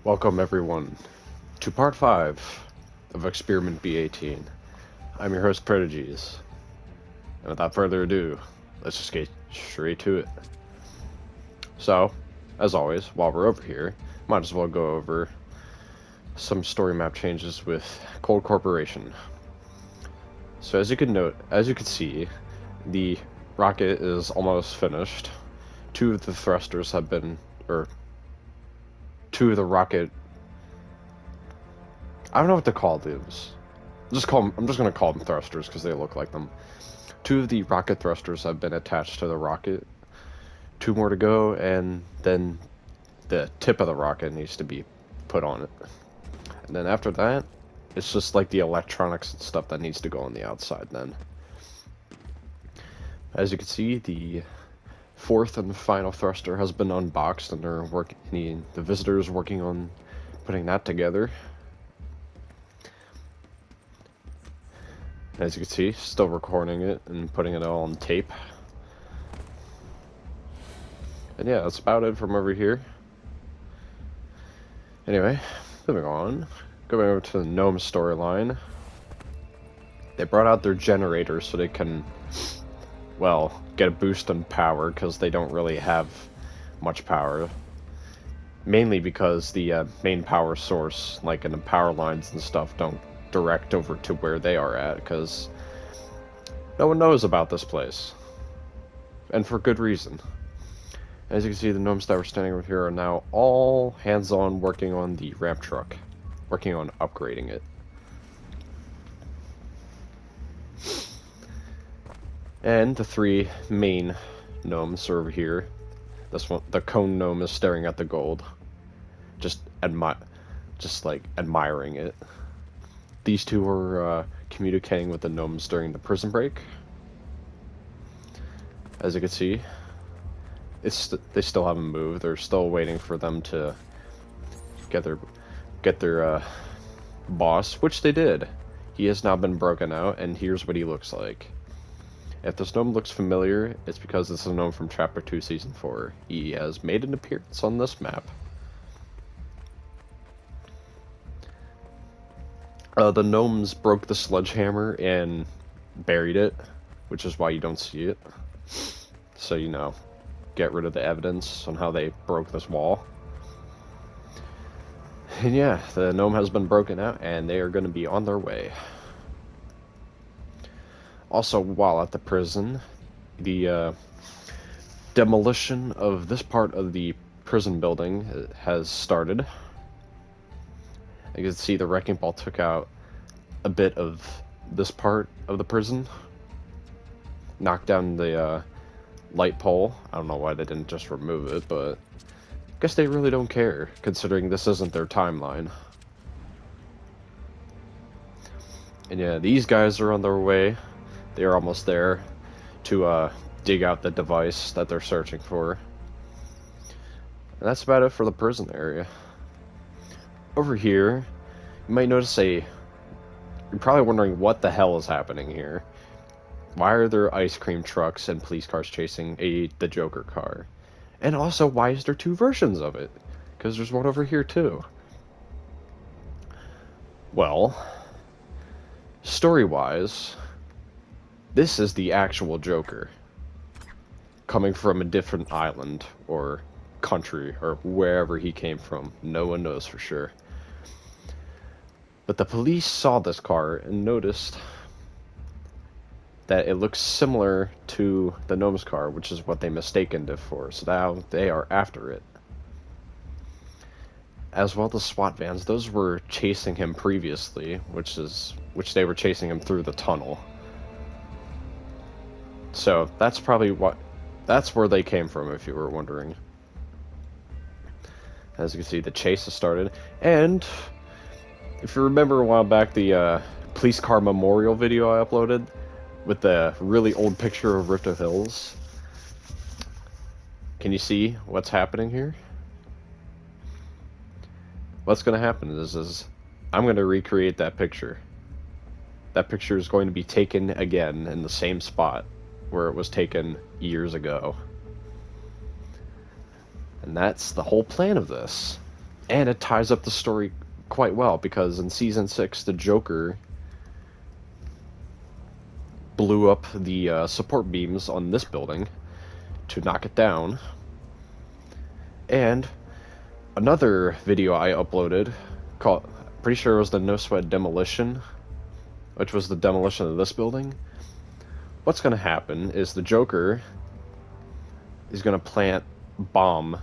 Welcome everyone to part 5 of Experiment B18. I'm your host Prodigies, and without further ado, let's just get straight to it. So, as always, while we're over here, might as well go over some story map changes with Cold Corporation. So as you can see, the rocket is almost finished. Two of the thrusters have been, two of the rocket, I don't know what to call these. I'm just gonna call them thrusters because they look like them. Two of the rocket thrusters have been attached to the rocket. Two more to go, and then the tip of the rocket needs to be put on it. And then after that, it's just like the electronics and stuff that needs to go on the outside then. As you can see, the fourth and final thruster has been unboxed, and the visitors working on putting that together. As you can see, still recording it and putting it all on tape. And yeah, that's about it from over here. Anyway, moving on. Going over to the Gnome storyline. They brought out their generators so they can, well, get a boost in power, because they don't really have much power. Mainly because the main power source, like in the power lines and stuff, don't direct over to where they are at, because no one knows about this place. And for good reason. As you can see, the gnomes that were standing over here are now all hands-on working on the ramp truck. Working on upgrading it. And the three main gnomes are over here. This one, the cone gnome, is staring at the gold. Just admiring it. These two are communicating with the gnomes during the prison break. As you can see, they still haven't moved. They're still waiting for them to get their boss, which they did. He has now been broken out, and here's what he looks like. If this gnome looks familiar, it's because it's a gnome from Chapter 2, Season 4. He has made an appearance on this map. The gnomes broke the sledgehammer and buried it, which is why you don't see it. So, you know, get rid of the evidence on how they broke this wall. And yeah, the gnome has been broken out, and they are going to be on their way. Also, while at the prison, the demolition of this part of the prison building has started. You can see the wrecking ball took out a bit of this part of the prison. Knocked down the light pole. I don't know why they didn't just remove it, but I guess they really don't care, considering this isn't their timeline. And yeah, these guys are on their way. They are almost there to dig out the device that they're searching for. And that's about it for the prison area. Over here, you might notice you're probably wondering what the hell is happening here. Why are there ice cream trucks and police cars chasing the Joker car? And also, why is there two versions of it? Because there's one over here too. Well, story-wise, this is the actual Joker. Coming from a different island, or country, or wherever he came from. No one knows for sure. But the police saw this car and noticed that it looks similar to the gnome's car, which is what they mistaken it for. So now they are after it. As well, the SWAT vans, those were chasing him previously, which they were chasing him through the tunnel. So that's probably that's where they came from, if you were wondering. As you can see, the chase has started, and if you remember a while back, the police car memorial video I uploaded with the really old picture of PREQUEL, can you see what's happening here? What's going to happen is I'm going to recreate that picture. That picture is going to be taken again in the same spot where it was taken years ago. And that's the whole plan of this. And it ties up the story quite well, because in Season 6, the Joker blew up the support beams on this building to knock it down. And another video I uploaded, called, pretty sure it was the No Sweat Demolition, which was the demolition of this building. What's going to happen is the Joker is going to plant a bomb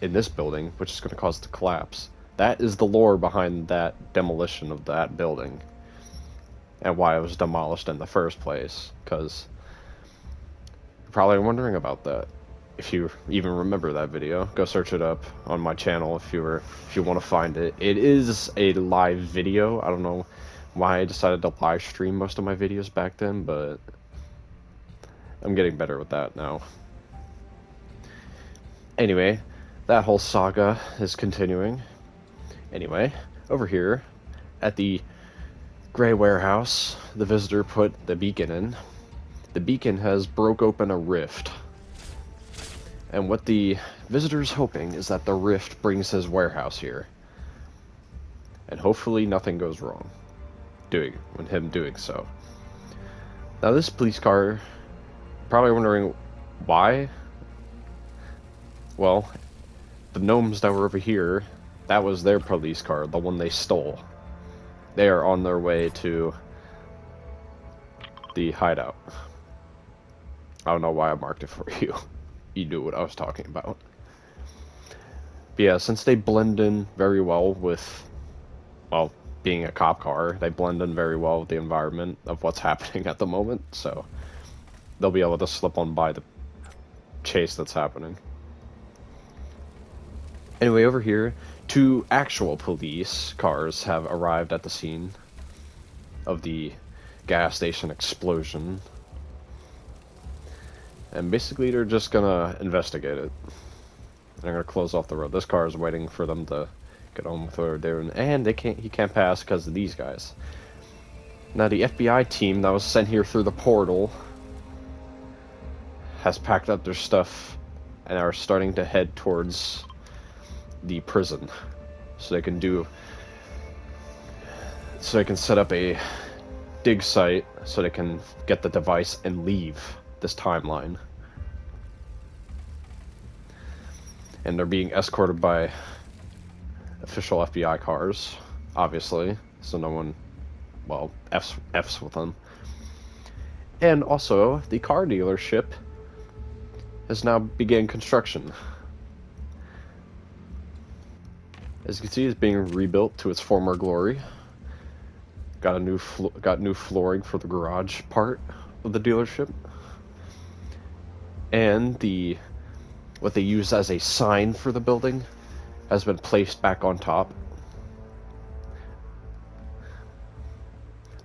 in this building, which is going to cause it to collapse. That is the lore behind that demolition of that building, and why it was demolished in the first place, because you're probably wondering about that. If you even remember that video, go search it up on my channel if you want to find it. It is a live video. I don't know why I decided to live stream most of my videos back then, but I'm getting better with that now. Anyway, that whole saga is continuing. Anyway, over here at the gray warehouse, the visitor put the beacon in. The beacon has broke open a rift. And what the visitor's hoping is that the rift brings his warehouse here. And hopefully nothing goes wrong when him doing so. Now this police car, probably wondering why? Well, the gnomes that were over here, that was their police car, the one they stole. They are on their way to the hideout. I don't know why I marked it for you. You knew what I was talking about. But yeah, since they blend in very well with, well, being a cop car, they blend in very well with the environment of what's happening at the moment, so they'll be able to slip on by the chase that's happening. Anyway, over here, 2 actual police cars have arrived at the scene of the gas station explosion. And basically they're just gonna investigate it. They're gonna close off the road. This car is waiting for them to get on with what they're doing, and he can't pass because of these guys. Now the FBI team that was sent here through the portal has packed up their stuff and are starting to head towards the prison, so they can set up a dig site so they can get the device and leave this timeline. And they're being escorted by official FBI cars, obviously, so no one, well, F's with them. And also, the car dealership has now begun construction. As you can see, it's being rebuilt to its former glory. Got new flooring for the garage part of the dealership. And what they use as a sign for the building has been placed back on top.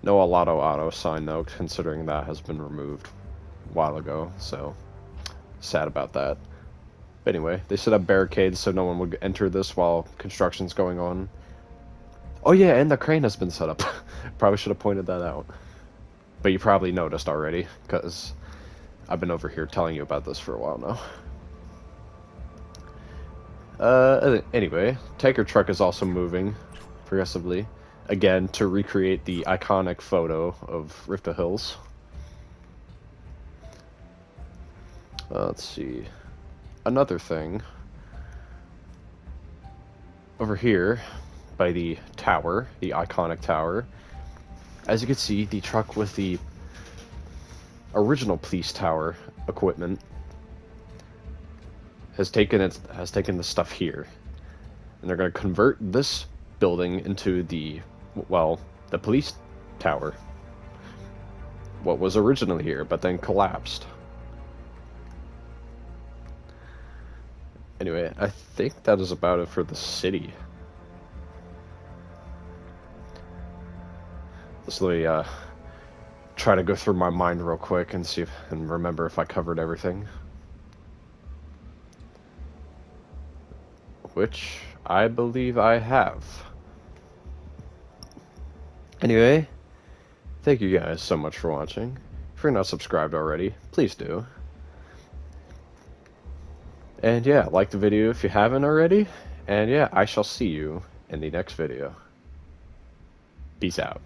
No auto sign though, considering that has been removed a while ago, so sad about that. But anyway, they set up barricades so no one would enter this while construction's going on. Oh yeah, and the crane has been set up. Probably should have pointed that out. But you probably noticed already, because I've been over here telling you about this for a while now. Anyway, tanker truck is also moving progressively, again, to recreate the iconic photo of PREQUEL. Let's see. Another thing. Over here, by the tower, the iconic tower, as you can see, the truck with the original police tower equipment has taken the stuff here, and they're going to convert this building into the police tower, what was originally here but then collapsed. Anyway, I think that is about it for the city. Let's let me try to go through my mind real quick and see and remember if I covered everything. Which I believe I have. Anyway, thank you guys so much for watching. If you're not subscribed already, please do. And yeah, like the video if you haven't already, And yeah, I shall see you in the next video. Peace out.